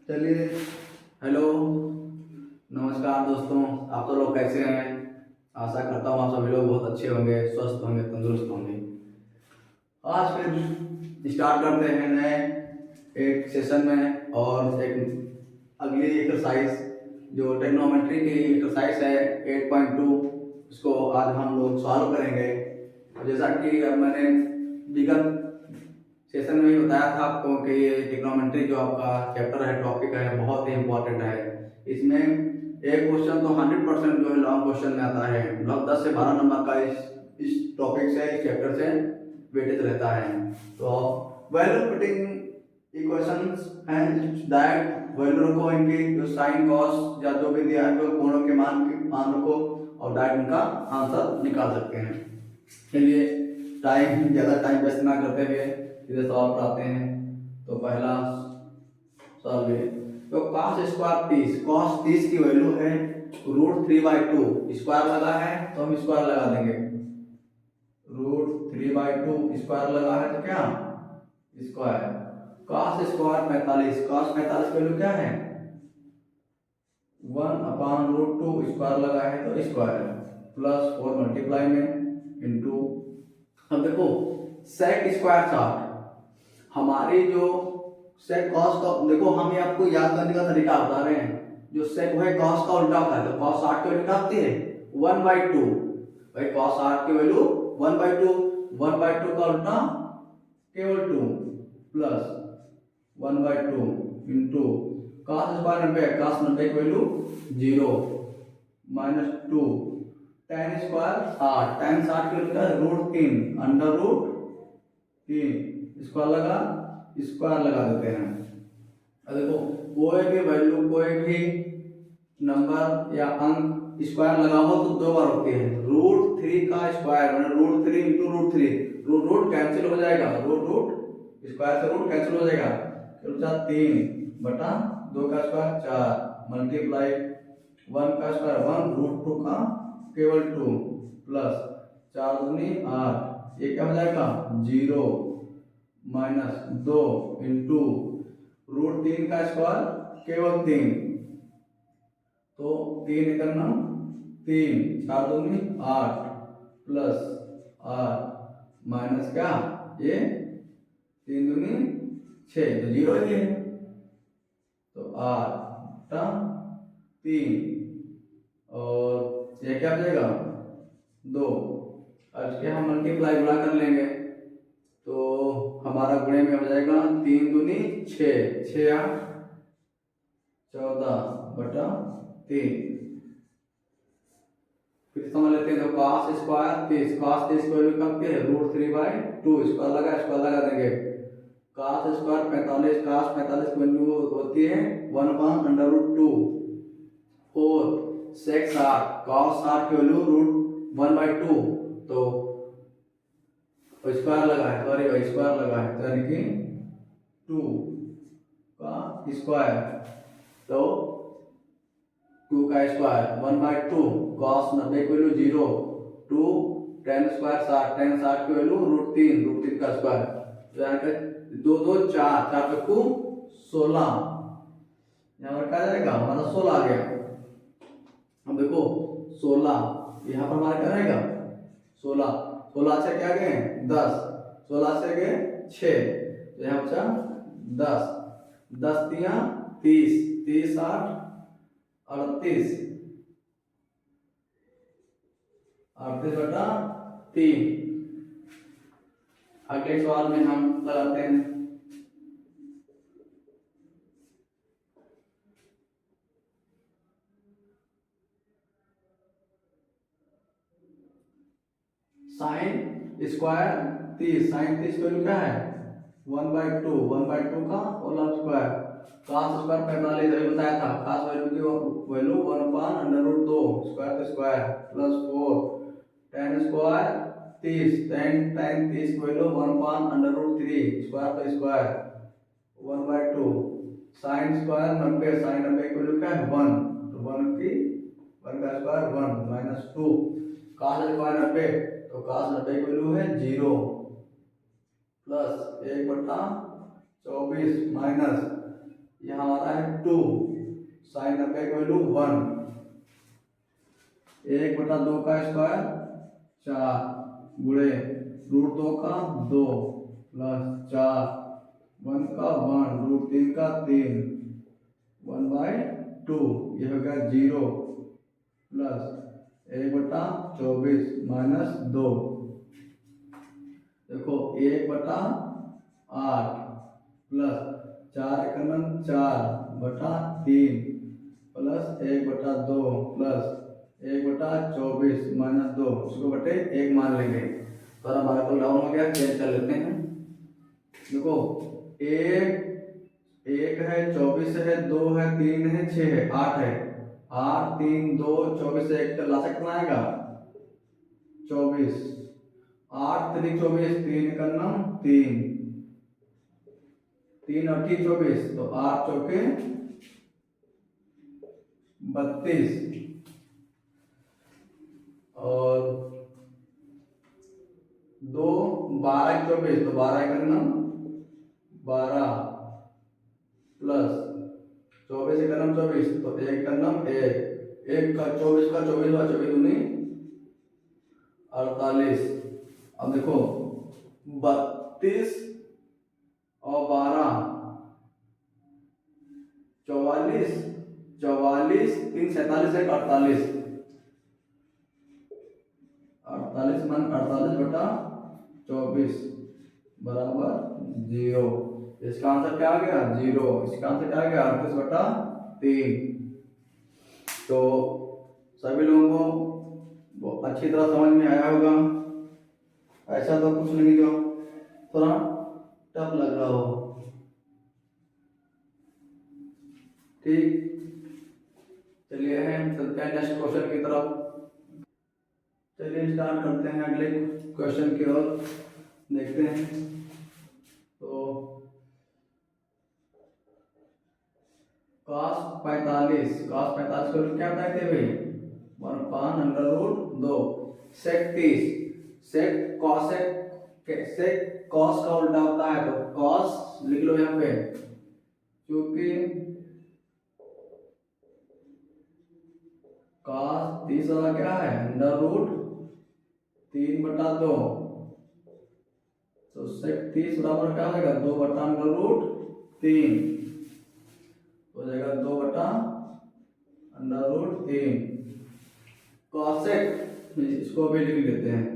चलिए। हेलो, नमस्कार दोस्तों। आप तो लोग कैसे हैं? आशा करता हूँ आप सभी लोग बहुत अच्छे होंगे, स्वस्थ होंगे, तंदुरुस्त होंगे। आज फिर स्टार्ट करते हैं नए एक सेशन में और एक अगली एक्सरसाइज जो टेक्नोमेट्री की एक्सरसाइज है 8.2, उसको आज हम लोग सॉल्व करेंगे। जैसा कि अब मैंने विगत सेशन में भी बताया था आपको कि ये ट्रिग्नोमेट्री जो आपका चैप्टर है, टॉपिक है, बहुत ही इंपॉर्टेंट है। इसमें एक क्वेश्चन तो 100% जो है लॉन्ग क्वेश्चन में आता है, मतलब 10 से 12 नंबर का इस टॉपिक से, इस चैप्टर से वेटेज रहता है। तो वैल्यू पुटिंग इक्वेशंस हैं, डायरेक्ट वैल्यू रखो, इनकी जो साइन कॉस या जो भी दिया है जो कोणों के मान रखो और डायरेक्ट उनका आंसर निकाल सकते हैं। चलिए, ज़्यादा टाइम वेस्ट ना करते हुए सीधे सवाल पर आते हैं। तो पहला सवाल है, तो cos 30 की वैल्यू है √3/2। स्क्वायर लगा है तो हम स्क्वायर लगा देंगे। √3/2 स्क्वायर लगा है तो क्या स्क्वायर। cos स्क्वायर 45, cos 45 की वैल्यू क्या है 1/√2। स्क्वायर लगा है तो स्क्वायर प्लस 4 मल्टीप्लाई में इंटू। अब देखो सेक स्क्वायर 60, हमारी जो सेक कॉस का, देखो हम ये आपको याद करने का तरीका बता रहे हैं। जो सेक है कॉस का उल्टा होता है, तो कॉस 60 की वैल्यू क्या होती है 1/2। भाई कॉस 60 की वैल्यू 1/2, 1/2 का उल्टा केवल 2 plus 1/2 into cos square 90, cos 90 की वैल्यू 0 -2 tan स्क्वायर 60, tan 60 की वैल्यू क्या है √3 √3 स्क्वायर लगा देते हैं। अब देखो कोई भी वैल्यू, कोई भी नंबर या अंक स्क्वायर लगाओ तो दो बार होती है। √3 का स्क्वायर √3 इंटू √3, रूट कैंसिल हो जाएगा, रूट स्क्वायर से रूट कैंसिल हो जाएगा, तो 3/2 का स्क्वायर 4 मल्टीप्लाई 1 का स्क्वायर 1 √2 का केवल 2 प्लस 4 दूनी 8, ये क्या हो जाएगा 0 -2 इंटू √3 का स्क्वायर केवल 3, तो 3 करना 3, 4 दूनी 8 प्लस 8 माइनस क्या ये 3 दूनी 6, तो 0 ही है, तो 8/3 और ये क्या हो जाएगा 2। अब इसके हम मल्टीप्लाई गुणा कर लेंगे तो हमारा गुणे में हो जाएगा 3 दूनी 6, 6 8 14/3। फिर समझ लेते हैं। तो cos स्क्वायर 30, cos 30 की वैल्यू कब है √3/2, स्क्वायर लगा देंगे। cos स्क्वायर 45, cos 45 की वैल्यू होती है 1/√2। और sec 60, cos 60 की वैल्यू √1/2, तो स्क्वायर लगा है, सॉरी स्क्वायर लगा है, यानी कि 2 का स्क्वायर, तो 2 का स्क्वायर 1/2, cos 90 की वैल्यू 0, 2 tan स्क्वायर 60, tan 60 की वैल्यू √3 का स्क्वायर, तो यहाँ पे 2 2 4, 4 पे 16, यहाँ पर क्या जाएगा हमारा 16 आ गया। अब देखो 16 यहाँ पर हमारा क्या रहेगा 16, 16 से क्या गए 10, 16 से गए 6, तो यहाँ बचा 10, 10 तिया 30, 30 8 38, 38/3। अगले सवाल में हम लगाते हैं। साइन स्क्वायर 30, साइन 30 की वैल्यू क्या है 1/2 का होल स्क्वायर। cos स्क्वायर 45 अभी बताया था, cos वैल्यू की वैल्यू 1/√2 स्क्वायर तो square plus 4 tan square 30, tan 30 की वैल्यू 1/√3 स्क्वायर तो स्क्वायर 1/2 साइन स्क्वायर 90, साइन 90 की वैल्यू क्या है 1, तो 1 का स्क्वायर 1 -2 cos स्क्वायर 90, तो cos 90 की वैल्यू है 0 प्लस 1/24 माइनस ये हमारा है 2, साइन 90 की वैल्यू 1, 1/2 का स्क्वायर 4 गुणे √2 का 2 प्लस 4 1 का 1 √3 का 3 1/2, ये हो गया 0 प्लस 1/24 माइनस 2, देखो 1/8 प्लस 4×4/3 प्लस 1/2 प्लस 1/24 माइनस 2, इसको बटे 1 मान लेंगे। तो हमारा तो डाउन हो गया, चेंज कर लेते हैं। देखो 1 है, 24 है, 2 है, 3 है, 6 है, 8 है, 8 3 2 24 से 1 ला सकना आएगा 24, 8 3 24, 3 का नाम 3 3 8 24, तो 8 चौके 32 और 2 12 24, तो 12 का नाम 12 प्लस 24 का नाम 24, तो 1 का नाम 1 1 का 24 का 24 हुआ, 24 दूनी 48। अब देखो 32 और 12 44 44 3 47 1 48 48 मान 48/24 बराबर 0। इसका आंसर क्या आ गया 0। इसका आंसर क्या आ गया 38/3। तो सभी लोगों को वो अच्छी तरह समझ में आया होगा। ऐसा तो कुछ नहीं जो थोड़ा टफ लग रहा हो। ठीक, चलिए हम चलते हैं नेक्स्ट क्वेश्चन की तरफ। चलिए स्टार्ट करते हैं अगले क्वेश्चन की ओर, देखते हैं। तो cos 45 को क्या बताए थे भाई 1/√2 sec 30 sec cos का उल्टा होता है, तो cos लिख लो यहाँ पे, क्योंकि cos 30 वाला क्या है √3/2, तो sec 30 बराबर क्या आएगा 2/√3, हो जाएगा 2/√3। cosec इसको भी लिख लेते हैं,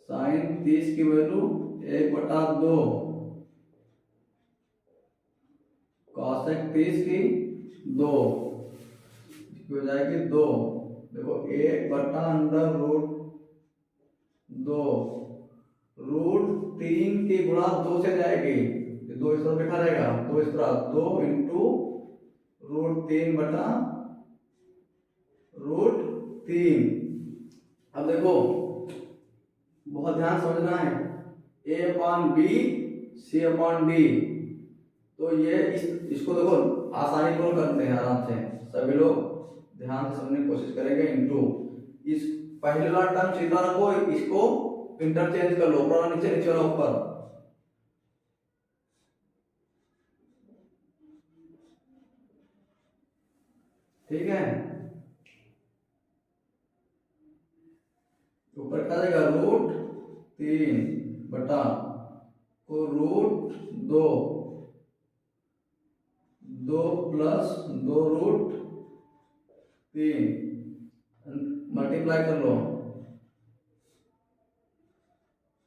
sin 30 की वैल्यू 1/2, cosec 30 की 2 हो जाएगी 2। देखो 1/√2 √3 की गुणा 2 से जाएगी, 2 इस तरफ लिखा रहेगा, 2 इस तरफ 2 इंटू √3/√3। अब देखो बहुत ध्यान समझना है, a/b c/d, तो ये इसको देखो आसानी पूर्वक करते हैं आराम से, सभी लोग ध्यान से समझने की कोशिश करेंगे। इंटू इस पहले वाला टर्म सीधा रखो, इसको इंटरचेंज कर लो, ऊपर नीचे नीचे वाला ऊपर, ठीक है। ऊपर क्या जाएगा √3 बटा को √2 2 प्लस 2√3 मल्टीप्लाई कर लो,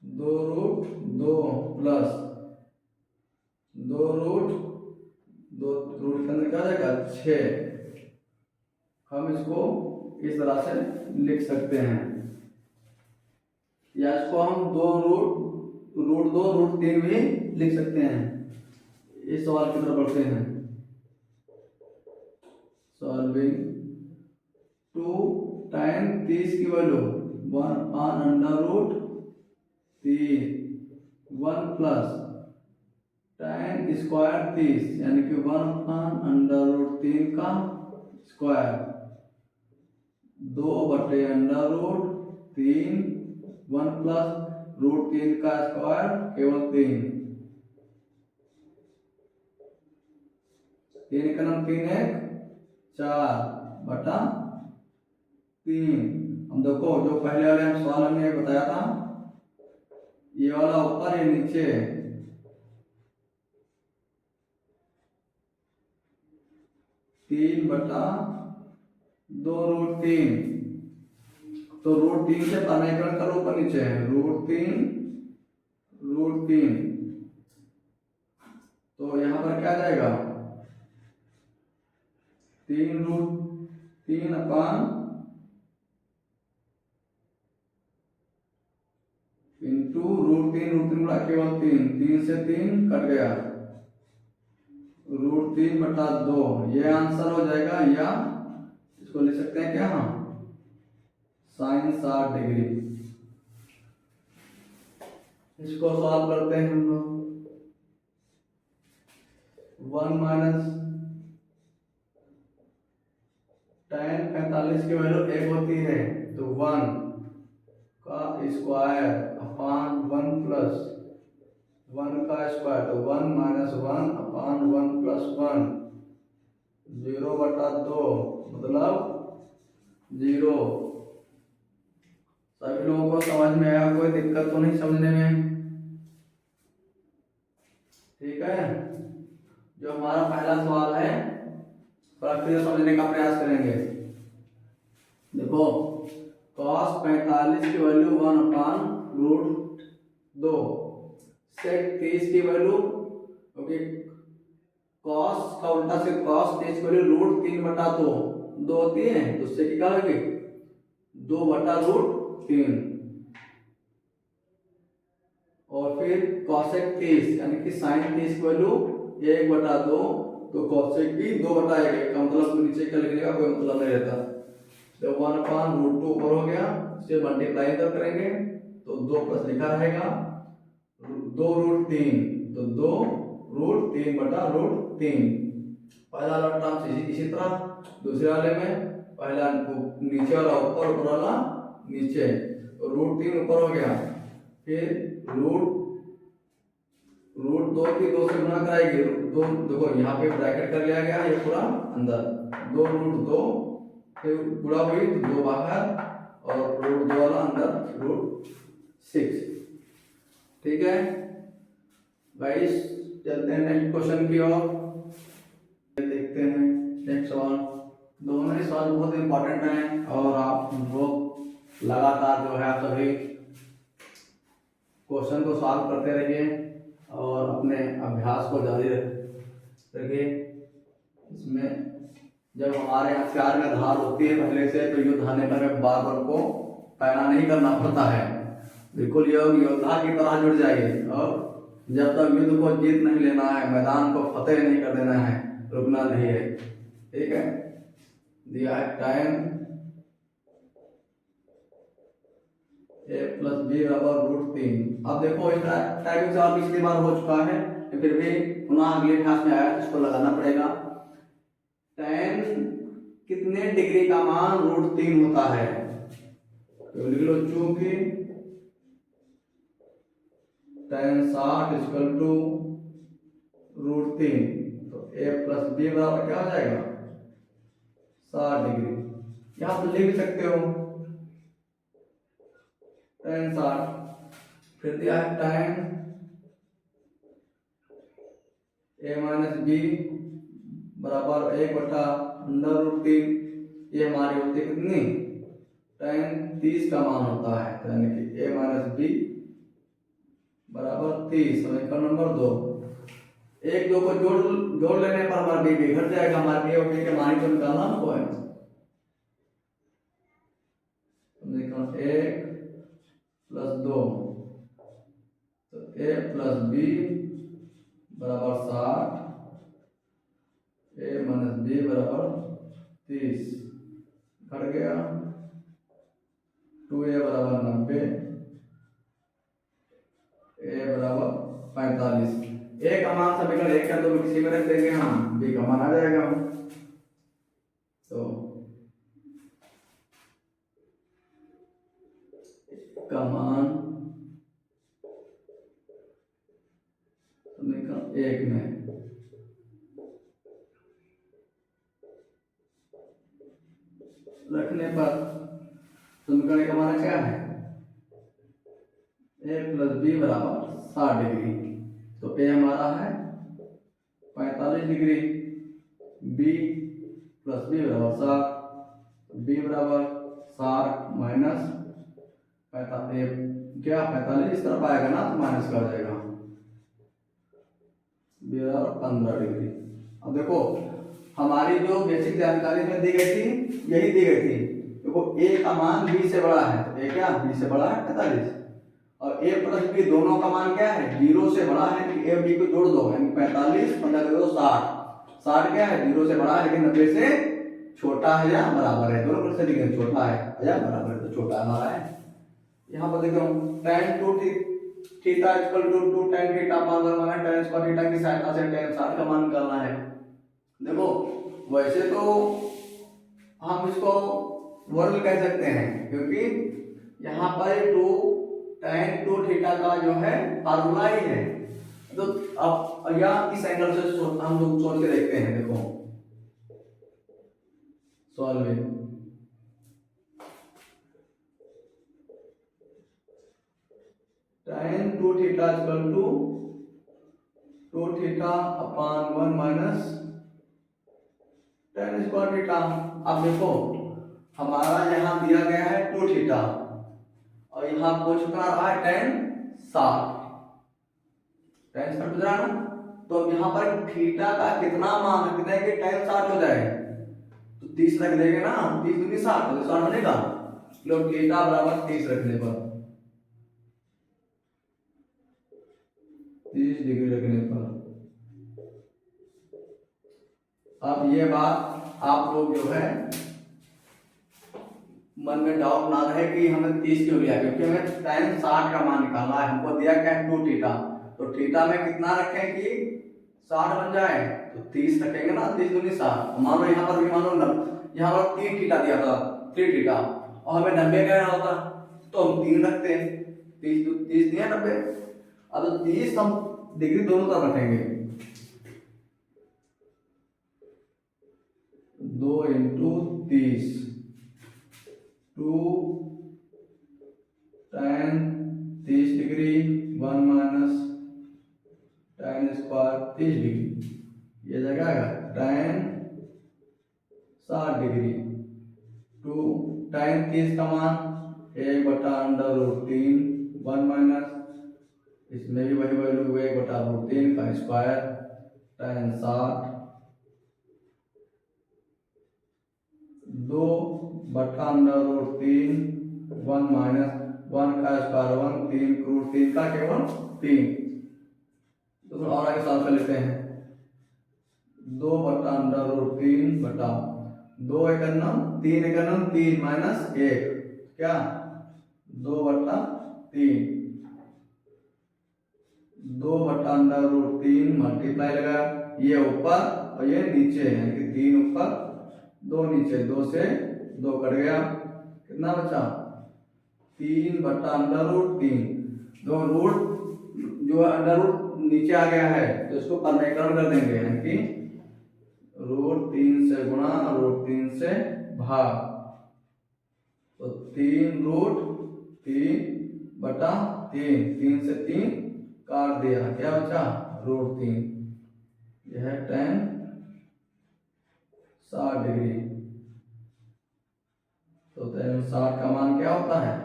2√2 प्लस 2√2 रूट के अंदर क्या जाएगा 6। हम इसको इस तरह से लिख सकते हैं, या इसको हम 2√2√3 भी लिख सकते हैं। इस सवाल की तरफ बढ़ते हैं। सॉल्विंग 2 tan 30 की वैल्यू 1/√3 1 प्लस tan स्क्वायर 30 यानी कि 1/√3 का स्क्वायर 2/√3 1 प्लस √3 का स्क्वायर केवल 3 3 का नाम 3 1 4 बटा 3। हम देखो जो पहले वाले हम सवाल हमने बताया था, ये वाला ऊपर ये नीचे, 3 बटा 2√3। तो √3 से समीकरण करो ऊपर नीचे है, √3 तो यहाँ पर क्या जाएगा 3√3 अपान इंटू √3 बड़ा केवल 3 से 3 कट गया, √3 बटा 2 ये आंसर हो जाएगा। या इसको लिख सकते हैं क्या हम sin 60 डिग्री। इसको सॉल्व करते हैं हम लोग। 1 माइनस tan 45 की वैल्यू 1 होती है, तो 1 का स्क्वायर अपान 1 प्लस 1 का स्क्वायर, तो 1 माइनस 1 अपान 1 प्लस 1, 0 बटा 2 मतलब 0। सभी लोगों को समझ में आया, कोई दिक्कत तो नहीं समझने में? ठीक है, जो हमारा पहला सवाल है फिर समझने का प्रयास करेंगे। देखो cos 45 की वैल्यू 1 अपान √2, sec 30 की वैल्यू, क्योंकि cos का उल्टा से cos 30 की वैल्यू √3 बटा 2 होती है, तो sec क्या होगी 2 बटा √3, और फिर cosec 30 यानी कि sin 30 की वैल्यू 1 बटा 2, तो cosec भी 2 बटा 1 का मतलब नीचे का लिखने का कोई मतलब नहीं रहता। तो 1 अपान √2 ऊपर हो गया, इसे मल्टीप्लाई इधर करेंगे तो 2 प्लस लिखा रहेगा 2√3, तो 2√3 बटा √3। पहला वाला टर्म इसी तरह, दूसरे वाले में पहला नीचे वाला ऊपर, ऊपर वाला नीचे, तो √3 ऊपर हो गया, फिर √2 की 2 से गुणा कराएगी, दो देखो यहाँ पे ब्रैकेट कर लिया गया, ये पूरा अंदर 2√2 फिर गुणा हुई तो 2 बाहर, और √2 वाला अंदर √6। ठीक है गाइस, चलते हैं नेक्स्ट क्वेश्चन की ओर, देखते हैं नेक्स्ट सवाल। दोनों ही सवाल बहुत इंपॉर्टेंट हैं और आप लोग लगातार जो है आप सभी क्वेश्चन को सॉल्व करते रहिए और अपने अभ्यास को जारी रखिए। इसमें जब हमारे हथियार में धार होती है पहले से, तो युद्ध आने पर बार बार को पैना नहीं करना पड़ता है, बिल्कुल योद्धा की तरह जुड़ जाइए। और जब तक युद्ध को जीत नहीं लेना है, मैदान को फतेह नहीं कर देना है, रुकना नहीं है। ठीक है, दिया है टाइम a प्लस बी बराबर √3। अब देखो इस टाइप से आप पिछली बार हो चुका है, फिर भी पुनः अगले क्लास में आया, इसको लगाना पड़ेगा। tan कितने डिग्री का मान √3 होता है, तो लिख लो चूंकि tan 60 इक्वल टू √3, तो a प्लस बी बराबर क्या हो जाएगा 60 डिग्री। यहां पर लिख सकते हो tan 60, फिर दिया है tan a माइनस बी बराबर 1 बटा √3, ये हमारी होती है कितनी tan 30 का मान होता है, तो यानी कि a माइनस बी बराबर 30। समीकरण नंबर 2, 1 2 को जोड़ लेने पर हमारा बी बिगड़ जाएगा, हमारे a और b के मान को निकालना हमको है। समीकरण 1 प्लस 2, तो a प्लस बी बराबर 60, a माइनस बी बराबर 30, घट गया 2a बराबर 90, a बराबर 45। a का मान समीकरण 1 का तो किसी में रख देंगे हम, b का मान आ जाएगा। तो का मान समीकरण 1 में रखने पर समीकरण का हमारा क्या है, a प्लस बी बराबर 60 डिग्री। तो a हमारा है 45 डिग्री, b प्लस बी बराबर 60, b बराबर 60 माइनस 45, क्या 45 इस तरफ आएगा ना तो माइनस का हो जाएगा, b बराबर 15 डिग्री। अब देखो हमारी जो बेसिक जानकारी में दी गई थी यही दी गई थी। देखो a का मान b से बड़ा है, तो a क्या b से बड़ा है 45, और a प्लस b दोनों का मान क्या है 0 से बड़ा है, कि a b को जोड़ दो यानी 45 15 करो 60, 60 क्या है 0 से बड़ा है लेकिन 90 से छोटा है या बराबर है, दोनों से लिखेंगे छोटा है या बराबर है, तो छोटा हमारा है। यहाँ पर देखो tan 2 theta equal to 2 tan theta upon 1 minus tan square theta की सहायता से tan 60 का मान निकालना है। देखो वैसे तो हम इसको वर्ग कह सकते हैं, क्योंकि यहाँ पर 2 tan 2 थीटा का जो है फार्मूला ही है। तो अब यहाँ इस एंगल से हम लोग सोच के देखते हैं। देखो solving tan 2 theta equal to 2 theta upon 1 minus tan square theta. अब देखो हमारा यहाँ दिया गया है 2 थीटा और यहाँ पूछ रहा है tan 60, tan 60 पूछ रहा है ना, तो यहाँ पर थीटा का कितना मान रखते हैं कि tan 60 हो जाए, तो 30 रख देंगे ना, 30 दूनी 60 तो 60 बनेगा, लोग थीटा बराबर 30 रखने पर 30 डिग्री रखने पर। अब ये बात आप लोग जो है मन में डाउट ना रहे कि हमें 30 क्यों लिया, क्योंकि हमें tan 60 का मान निकालना है। हमको दिया क्या 2 थीटा, तो थीटा में कितना रखें कि 60 बन जाए, तो 30 रखेंगे ना, 30 दूनी 60। मान लो यहाँ पर भी मान लो यहाँ पर 3 थीटा दिया था, 3 थीटा, और हमें 90 कहना होता तो हम 3 रखते हैं, 30 दिया 90। अब 30 हम डिग्री दोनों तरफ रखेंगे, 2 into 30 2 tan 30 degree 1 minus tan square 30 degree, ये जगह आएगा tan 60 डिग्री 2 tan 30 का मान 1/√3 1 माइनस, इसमें भी वही वैल्यू 1/√3 का स्क्वायर tan 60 2/√3 1 माइनस 1 का स्क्वायर 1 3 √3 का केवल 3। तो और आगे सॉल्व कर लेते हैं, 2/√3 बटा 2 एकन्नम 3 एकन्नम 3 माइनस 1 क्या 2/3 2/√3 मल्टीप्लाई लगा, ये ऊपर और ये नीचे यानी कि 3 ऊपर 2 नीचे, 2 से 2 कट गया, कितना बचा 3/√3। दो रूट जो अंडर नीचे आ गया है तो इसको परमेकरण कर देंगे, यानी कि √3 से गुणा √3 से भाग, तो 3√3/3 3 से 3 काट दिया, क्या बचा √3। यह है tan 60 डिग्री। तो tan 60 का मान क्या होता है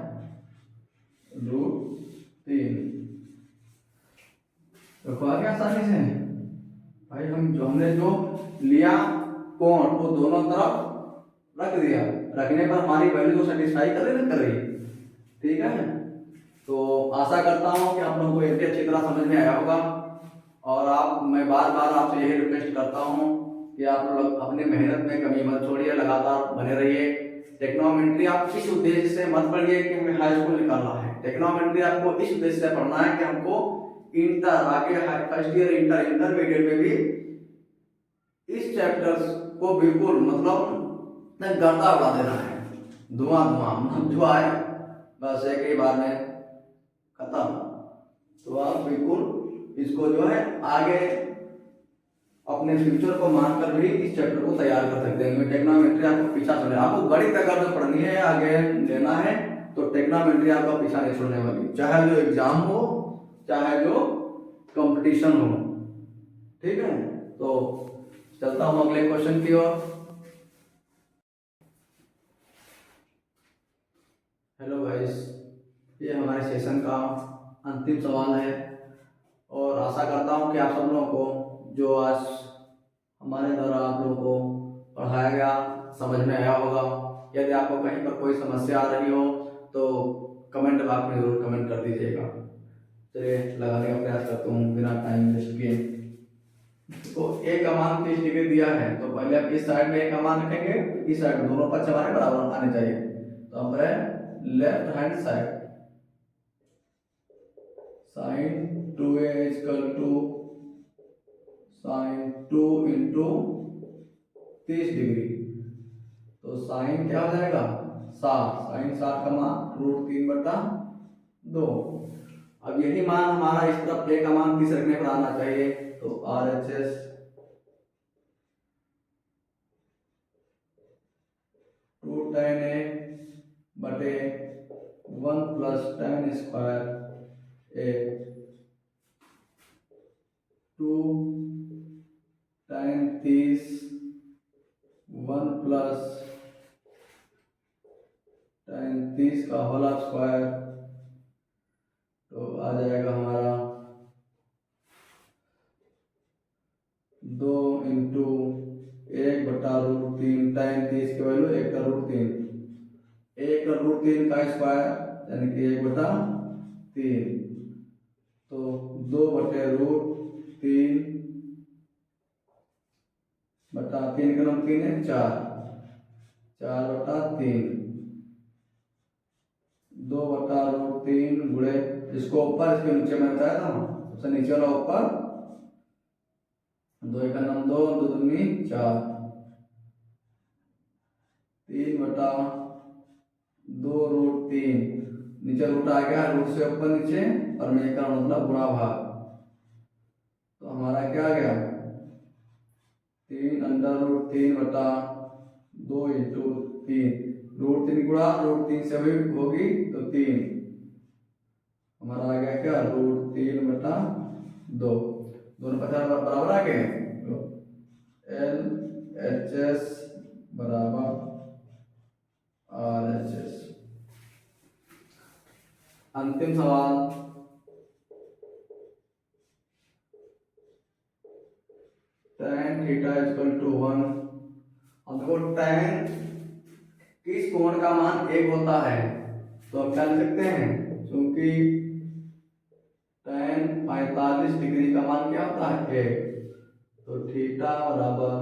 √3। रखो आगे आसानी से भाई, हमने जो लिया कोण वो दोनों तरफ रख दिया, रखने पर हमारी वैल्यू को सेटिस्फाई कर रही ना कर रही, ठीक है। तो आशा करता हूँ कि आप लोगों को ये अच्छी तरह समझ में आया होगा, और मैं बार बार आपसे यही रिक्वेस्ट करता हूँ कि आप लोग अपनी मेहनत में कमी मत छोड़िए, लगातार बने रहिए। टेक्नोमेट्री आप इस उद्देश्य से मत पढ़िए कि हमें हाई स्कूल निकालना है, टेक्नोमेट्री आपको इस उद्देश्य से पढ़ना है कि हमको इंटर आगे फर्स्ट ईयर इंटरमीडिएट में भी इस चैप्टर्स को बिल्कुल मतलब गर्दा उड़ा देना है, धुआं जो आए बस एक ही बार में खत्म। तो आप बिल्कुल इसको जो है आगे अपने फ्यूचर को मानकर भी इस चैप्टर को तैयार कर सकते हैं। टेक्नोमेट्री आपको पीछा छोड़ने, आपको गणित अगर जो पढ़नी है आगे लेना है तो टेक्नोमेट्री आपका पीछा नहीं छोड़ने वाली, चाहे जो एग्जाम हो चाहे जो कंपटीशन हो। ठीक है, तो चलता हूं अगले क्वेश्चन की ओर। हेलो गाइस, ये हमारे सेशन का अंतिम सवाल है और आशा करता हूं कि आप सब लोगों को जो आज हमारे द्वारा आप लोगों को पढ़ाया गया समझ में आया होगा। यदि आपको कहीं पर कोई समस्या आ रही हो तो कमेंट बॉक्स में जरूर कमेंट कर दीजिएगा। चलिए लगाने का प्रयास करता हूँ बिना टाइम वेस्ट किए। तो एक का मान 30 डिग्री दिया है तो पहले आप इस साइड में एक का मान रखेंगे, इस साइड में दोनों पक्ष हमारे बराबर आने चाहिए। तो अब left hand side sin 2a equal to sin 2 into 30 degree. तो साइन क्या हो जाएगा 7, साइन 7 का मान √3/2। अब यही मान हमारा इस तरफ a का मान 30 रखने पर आना चाहिए। तो RHS 2 tan a बटे 1 plus tan square a 2 tan 30 1 plus tan 30 का होल स्क्वायर। तो आ जाएगा हमारा 2 इंटू 1/√3 tan 30 की वैल्यू 1/√3, 1/√3 का स्क्वायर यानी कि 1/3। तो 2/√3 बटा 3 का नंबर 3 है 4, 4/3, 2/√3 गुणे इसको ऊपर इसके नीचे में बताया था ना, सबसे नीचे वाला ऊपर 2 का नंबर 2, 2 दूनी 4, 3/2√3 नीचे रूट आ गया, रूट से ऊपर नीचे और में का मतलब गुणा भाग। तो हमारा क्या आ गया 3√3/2 इंटू 3, √3 गुणा √3 से भी होगी तो 3, हमारा आ गया क्या √3/2। दोनों पचास बराबर आ गए। LHS बराबर RHS। अंतिम सवाल, tan थीटा इक्वल टू 1। अब देखो tan किस कोण का मान 1 होता है तो अब क्या लिख सकते हैं, क्योंकि tan 45 डिग्री का मान क्या होता है 1, तो थीटा बराबर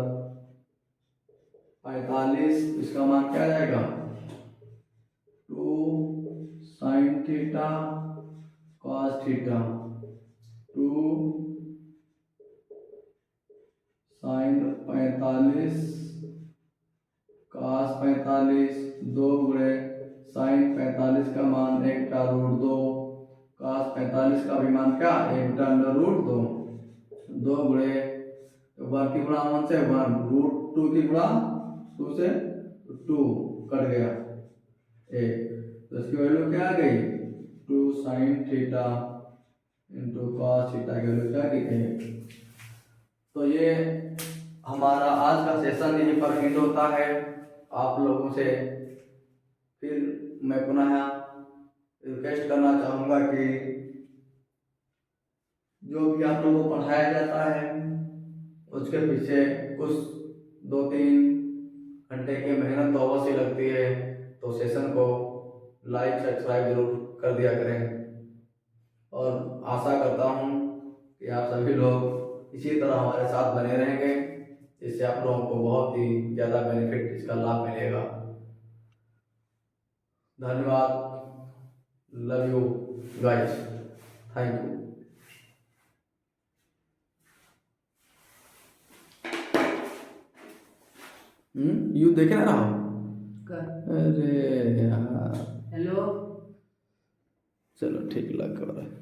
45, इसका मान क्या आ जाएगा 2 sin theta cos theta, 2 sin 45 cos 45, 2 गुणे sin 45 का मान 1/√2, cos 45 का भी मान क्या 1/√2, 2 गुणे 1 की गुणा 1 से 1, √2 की गुणा 2 से 2 कट गया 1, तो इसकी वैल्यू क्या आ गई 2 sin theta into cos theta की वैल्यू क्या आ गई 1। तो ये हमारा आज का सेशन यहीं पर एंड होता है। आप लोगों से फिर मैं पुनः रिक्वेस्ट करना चाहूँगा कि जो भी आप लोगों को पढ़ाया जाता है उसके पीछे कुछ 2-3 घंटे की मेहनत तो अवश्य लगती है। तो सेशन को लाइक सब्सक्राइब जरूर कर दिया करें और आशा करता हूँ कि आप सभी लोग इसी तरह हमारे साथ बने रहेंगे, इससे आप लोगों को बहुत ही ज़्यादा बेनिफिट इसका लाभ मिलेगा। धन्यवाद, love you guys, thank you. You देखे ना रहा, अरे यार, हेलो, चलो ठीक लग रहा है।